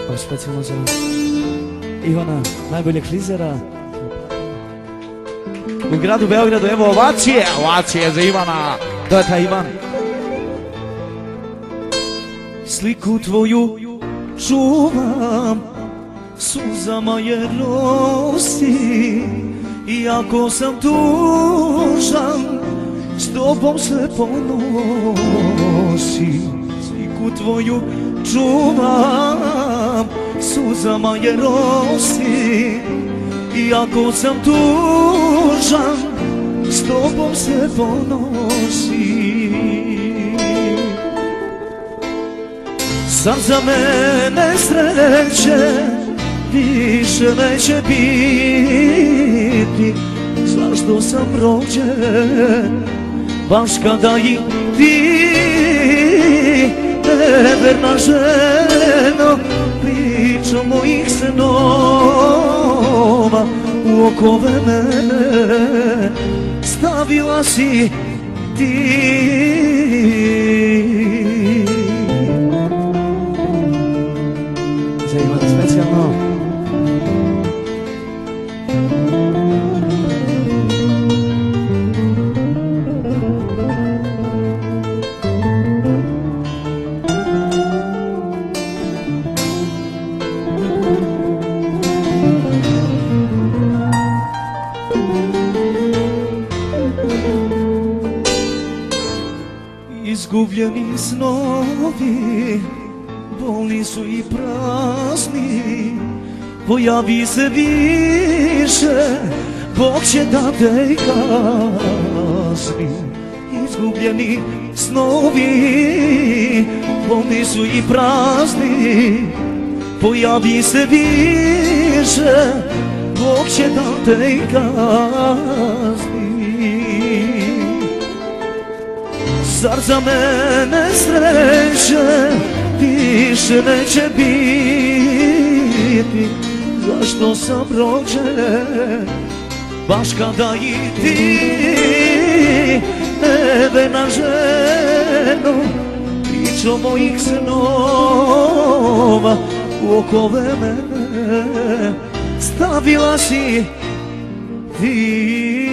Ovo specijalno za Ivana, najboljeg frizera u gradu Beogradu. Evo ovacije, ovacije za Ivana. To je taj Ivan. Sliku tvoju čuvam, suzama je nosi, iako sam tužan, s tobom se ponosi. Sliku tvoju čuvam, suzama je nosi, iako sam tužan, s tobom se ponosi. Sad za mene sreće više neće biti, zašto sam rođen baš kada i ti, neverna ženo, pričom mojih snova u okove mene stavila si ti. Za Ivana specijalno. Izgubljeni snovi, bolni su i prazni, pojavi se više, Bog će da te kazni. Izgubljeni snovi, bolni su i prazni, pojavi se više, Bog će da te kazni. Zar za mene sreće više neće biti, zašto sam rođen baš kada i ti, nevena ženo, pričom mojih snova u okove mene stavila si ti.